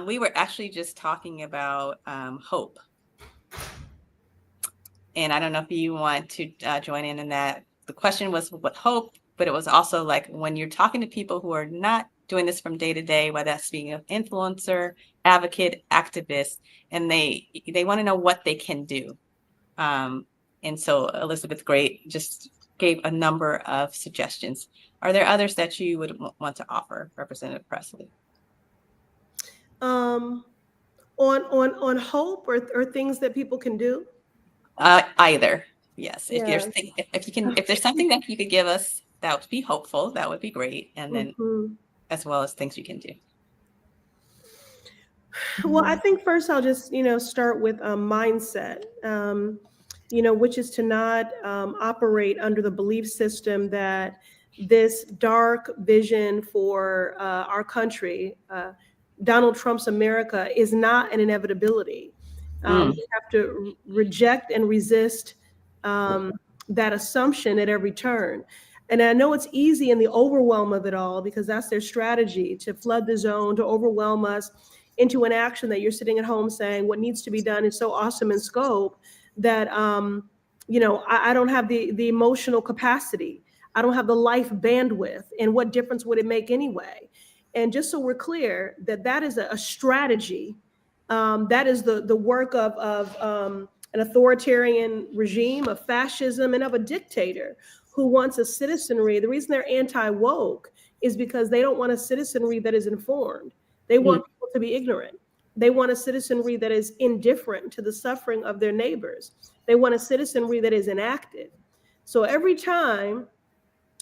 We were actually just talking about hope. And I don't know if you want to join in that. The question was what hope, but it was also like when you're talking to people who are not doing this from day to day, whether that's being an influencer, advocate, activist, and they want to know what they can do. And so Elizabeth Great just gave a number of suggestions. Are there others that you would want to offer, Representative Pressley?
On hope or things that people can do?
Either, yes. If there's something that you could give us that would be hopeful, that would be great, and then as well as things you can do.
Well, I think first I'll just start with mindset. Which is to not operate under the belief system that this dark vision for our country, Donald Trump's America, is not an inevitability. We have to reject and resist that assumption at every turn. And I know it's easy in the overwhelm of it all, because that's their strategy, to flood the zone, to overwhelm us into an action that you're sitting at home saying what needs to be done is so awesome in scope that, I don't have the emotional capacity. I don't have the life bandwidth. And what difference would it make anyway? And just so we're clear that that is a strategy. That is the work of an authoritarian regime, of fascism, and of a dictator who wants a citizenry. The reason they're anti-woke is because they don't want a citizenry that is informed. They want people to be ignorant. They want a citizenry that is indifferent to the suffering of their neighbors. They want a citizenry that is inactive. So every time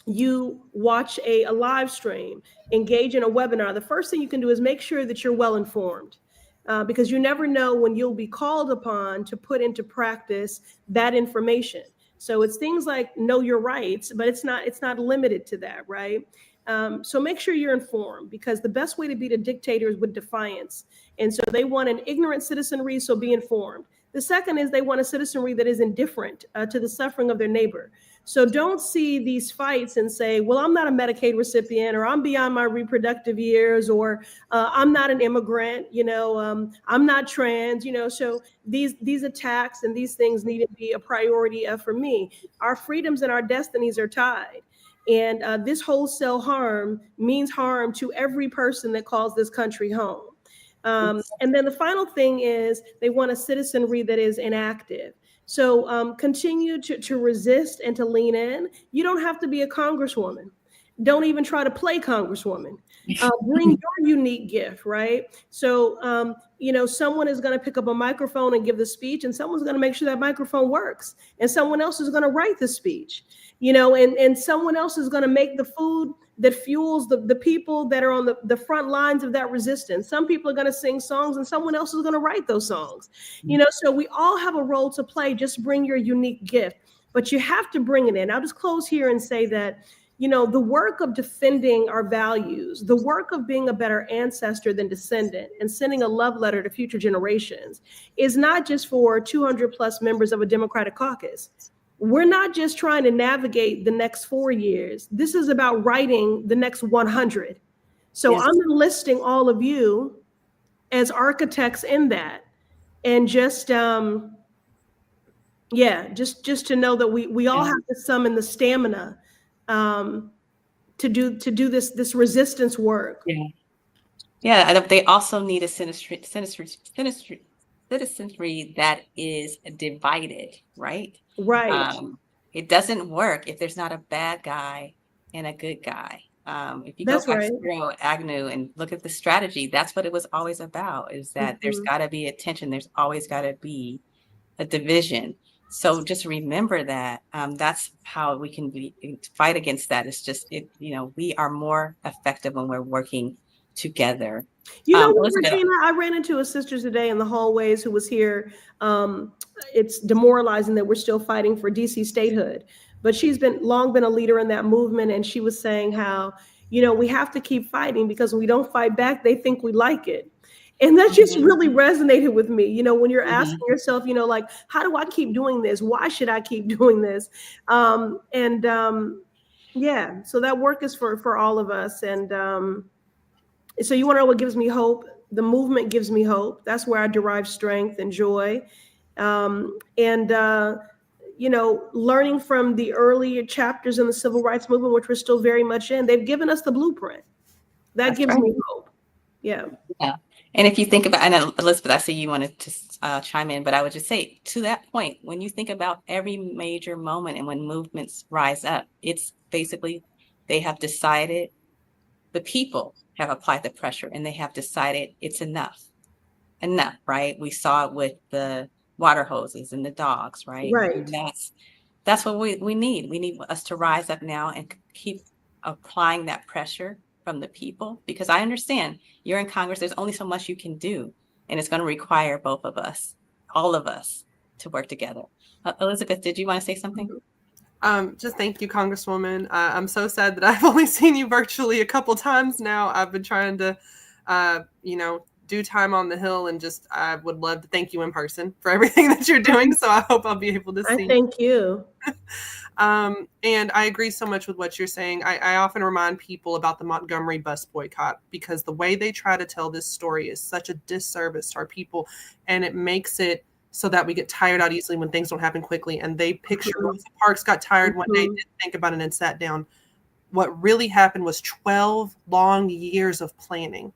you watch a live stream, engage in a webinar, the first thing you can do is make sure that you're well informed. Because you never know when you'll be called upon to put into practice that information. So it's things like know your rights, but it's not limited to that, right? So make sure you're informed, because the best way to beat a dictator is with defiance. And so they want an ignorant citizenry, so be informed. The second is they want a citizenry that is indifferent to the suffering of their neighbor. So don't see these fights and say, well, I'm not a Medicaid recipient, or I'm beyond my reproductive years, or I'm not an immigrant, I'm not trans, so these attacks and these things need to be a priority for me. Our freedoms and our destinies are tied. And this wholesale harm means harm to every person that calls this country home. And then the final thing is they want a citizenry that is inactive. So continue to resist and to lean in. You don't have to be a congresswoman. Don't even try to play congresswoman. Bring your unique gift, right? So, someone is going to pick up a microphone and give the speech, and someone's going to make sure that microphone works, and someone else is going to write the speech, and someone else is going to make the food that fuels the people that are on the front lines of that resistance. Some people are going to sing songs, and someone else is going to write those songs. So we all have a role to play. Just bring your unique gift, but you have to bring it in. I'll just close here and say that, the work of defending our values, the work of being a better ancestor than descendant, and sending a love letter to future generations is not just for 200 plus members of a Democratic caucus. We're not just trying to navigate the next 4 years. This is about writing the next 100. So yes. I'm enlisting all of you as architects in that. And just, just to know that we all have to summon the stamina to do this resistance work.
Yeah. They also need a citizenry that is divided, right?
Right.
It doesn't work if there's not a bad guy and a good guy. If you
That's
go back
right.
to Spiro Agnew and look at the strategy, that's what it was always about, is that there's got to be a tension. There's always got to be a division. So just remember that. That's how we can fight against that. It's just, we are more effective when we're working together.
Regina, I ran into a sister today in the hallways who was here. It's demoralizing that we're still fighting for DC statehood, but she's long been a leader in that movement. And she was saying how, we have to keep fighting, because when we don't fight back, they think we like it. And that just really resonated with me. When you're asking yourself, like, how do I keep doing this? Why should I keep doing this? So that work is for all of us. And so you want to know what gives me hope? The movement gives me hope. That's where I derive strength and joy. Learning from the earlier chapters in the civil rights movement, which we're still very much in, they've given us the blueprint. That gives me hope. Yeah.
And if you think about, and Elizabeth, I see you wanted to chime in, but I would just say, to that point, when you think about every major moment and when movements rise up, it's basically they have decided, the people have applied the pressure, and they have decided it's enough, right? We saw it with the water hoses and the dogs, right?
Right.
And that's what we need. We need us to rise up now and keep applying that pressure from the people, because I understand you're in Congress. There's only so much you can do, and it's going to require both of us, all of us, to work together. Elizabeth, did you want to say something?
Just thank you, Congresswoman. I'm so sad that I've only seen you virtually a couple times now. I've been trying to, do time on the Hill, and I would love to thank you in person for everything that you're doing. So I hope I'll be able to see.
Thank you.
And I agree so much with what you're saying. I often remind people about the Montgomery bus boycott, because the way they try to tell this story is such a disservice to our people, and it makes it so that we get tired out easily when things don't happen quickly. And they picture Rosa Parks got tired one day, didn't think about it, and sat down. What really happened was 12 long years of planning.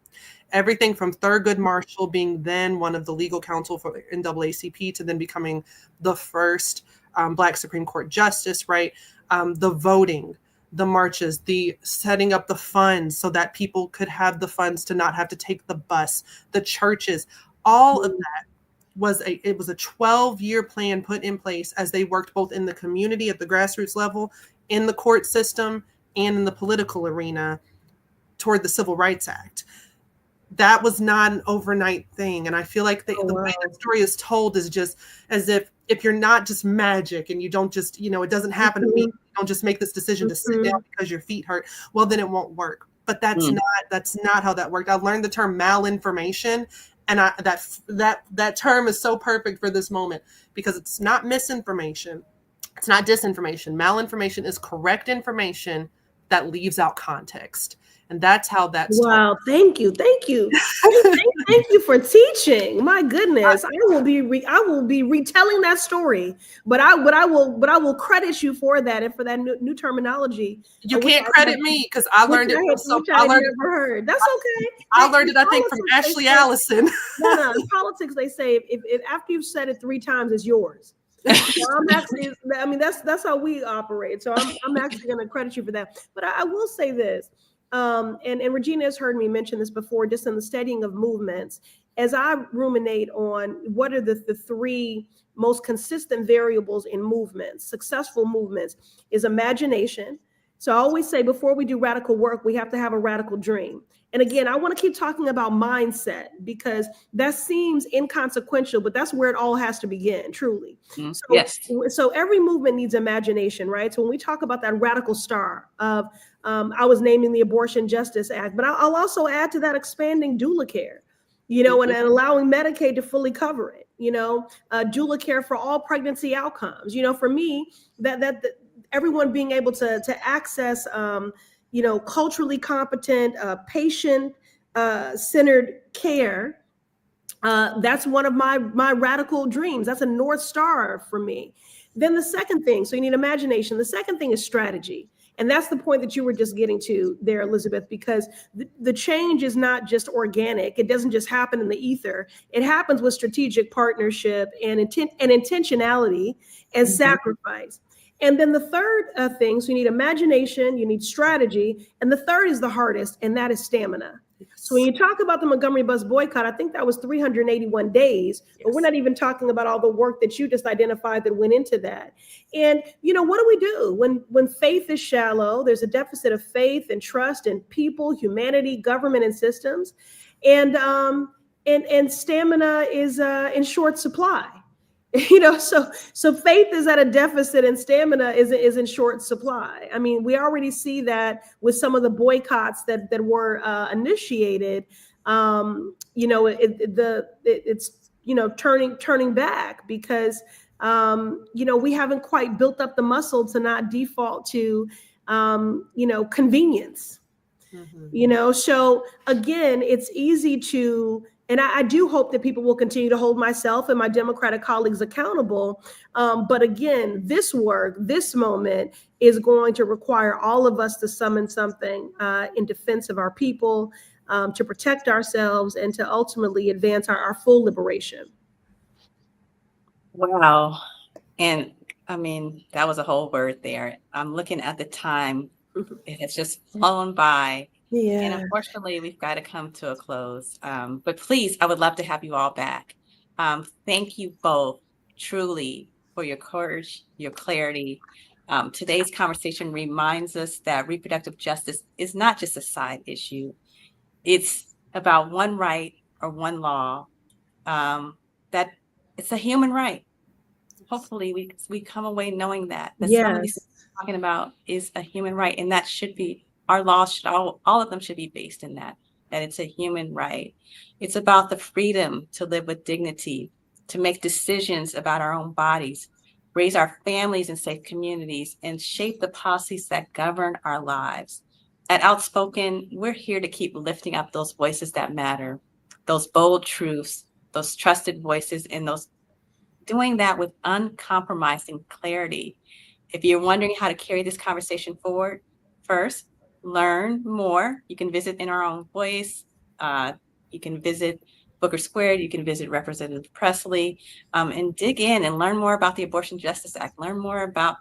Everything from Thurgood Marshall being then one of the legal counsel for NAACP to then becoming the first Black Supreme Court justice, right? The voting, the marches, the setting up the funds so that people could have the funds to not have to take the bus, the churches, all of that was a 12-year plan put in place as they worked both in the community at the grassroots level, in the court system, and in the political arena toward the Civil Rights Act. That was not an overnight thing. And I feel like the way that story is told is just as if you're not just magic and you don't just, it doesn't happen to me. You don't just make this decision to sit down because your feet hurt. Well, then it won't work. But that's not how that worked. I learned the term malinformation. And that term is so perfect for this moment because it's not misinformation. It's not disinformation. Malinformation is correct information that leaves out context. And that's how that's
wow. Thank you. Thank you for teaching. My goodness, I will be retelling that story. But I will credit you for that and for that new terminology.
You can't credit me because I learned it from
never heard. That's okay.
I learned it, I think, from Ashley Allison.
No. In politics, they say if after you've said it 3 times, it's yours. So that's how we operate. So I'm actually going to credit you for that. But I will say this. And Regina has heard me mention this before, just in the studying of movements, as I ruminate on what are the 3 most consistent variables in movements, successful movements, is imagination. So I always say before we do radical work, we have to have a radical dream. And again, I want to keep talking about mindset because that seems inconsequential, but that's where it all has to begin, truly. So every movement needs imagination, right? So when we talk about that radical star of, I was naming the Abortion Justice Act, but I'll also add to that expanding doula care, and allowing Medicaid to fully cover it, doula care for all pregnancy outcomes. For me, that everyone being able to access, culturally competent, patient-centered care. That's one of my radical dreams. That's a North Star for me. Then the second thing, so you need imagination. The second thing is strategy. And that's the point that you were just getting to there, Elizabeth, because the change is not just organic. It doesn't just happen in the ether. It happens with strategic partnership and intentionality and sacrifice. And then the third thing, so you need imagination, you need strategy, and the third is the hardest, and that is stamina. Yes. So when you talk about the Montgomery bus boycott, I think that was 381 days, but we're not even talking about all the work that you just identified that went into that. And, what do we do? When faith is shallow, there's a deficit of faith and trust in people, humanity, government, and systems. And stamina is in short supply. So faith is at a deficit and stamina is in short supply. I mean, we already see that with some of the boycotts that were initiated. It's turning back because we haven't quite built up the muscle to not default to convenience. So again, it's easy to. And I do hope that people will continue to hold myself and my Democratic colleagues accountable. But again, this work, this moment is going to require all of us to summon something in defense of our people, to protect ourselves, and to ultimately advance our full liberation.
Wow. And I mean, that was a whole word there. I'm looking at the time. It has just flown by. Yeah. And unfortunately, we've got to come to a close. But please, I would love to have you all back. Thank you both truly for your courage, your clarity. Today's conversation reminds us that reproductive justice is not just a side issue. It's about one right or one law, that it's a human right. Hopefully we come away knowing that some of these things we're talking about is a human right, and that should be our laws. Should all of them should be based in that it's a human right. It's about the freedom to live with dignity, to make decisions about our own bodies, raise our families in safe communities, and shape the policies that govern our lives. At Outspoken, we're here to keep lifting up those voices that matter, those bold truths, those trusted voices, and those doing that with uncompromising clarity. If you're wondering how to carry this conversation forward, first, learn more. You can visit In Our Own Voice. You can visit Booker Squared. You can visit Representative Pressley, and dig in and learn more about the Abortion Justice Act. Learn more about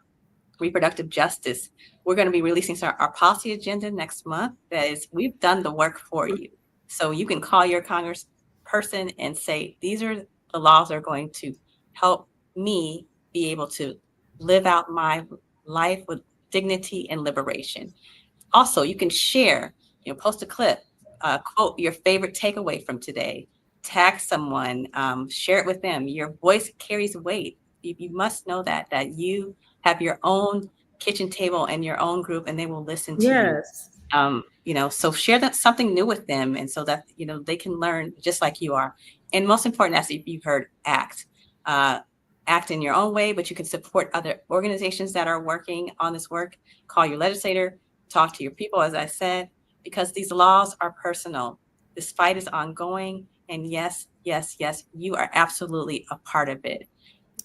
reproductive justice. We're going to be releasing our policy agenda next month. That is, we've done the work for you. So you can call your congressperson and say, these are the laws that are going to help me be able to live out my life with dignity and liberation. Also, you can share, post a clip, quote your favorite takeaway from today, tag someone, share it with them. Your voice carries weight. You must know that you have your own kitchen table and your own group, and they will listen to you. So share that something new with them, and so that they can learn just like you are. And most important, as you've heard, act in your own way, but you can support other organizations that are working on this work. Call your legislator, talk to your people, as I said, because these laws are personal. This fight is ongoing, and yes, you are absolutely a part of it.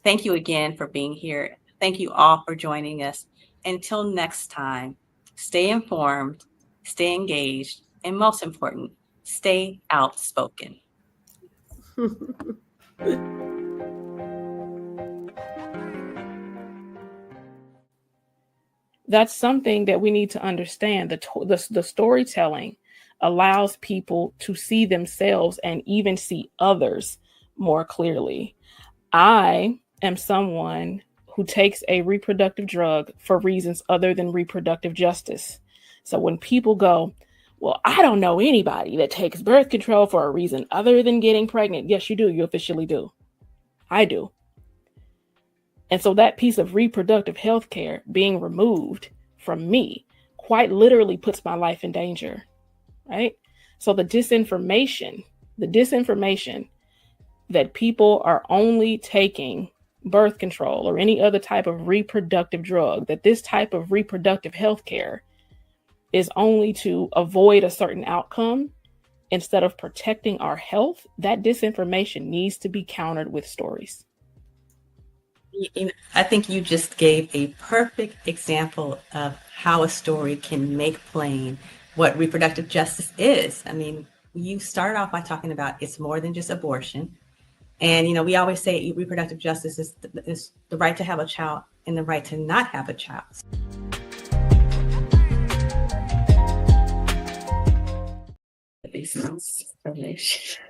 Thank you again for being here. Thank you all for joining us. Until next time, stay informed, stay engaged, and most important, stay outspoken.
That's something that we need to understand. The storytelling allows people to see themselves and even see others more clearly. I am someone who takes a reproductive drug for reasons other than reproductive justice. So when people go, well, I don't know anybody that takes birth control for a reason other than getting pregnant. Yes, you do. You officially do. I do. And so that piece of reproductive health care being removed from me quite literally puts my life in danger, right? So the disinformation that people are only taking birth control or any other type of reproductive drug, that this type of reproductive health care is only to avoid a certain outcome instead of protecting our health, that disinformation needs to be countered with stories.
I think you just gave a perfect example of how a story can make plain what reproductive justice is. I mean, you started off by talking about it's more than just abortion. And, we always say reproductive justice is the right to have a child and the right to not have a child. Information.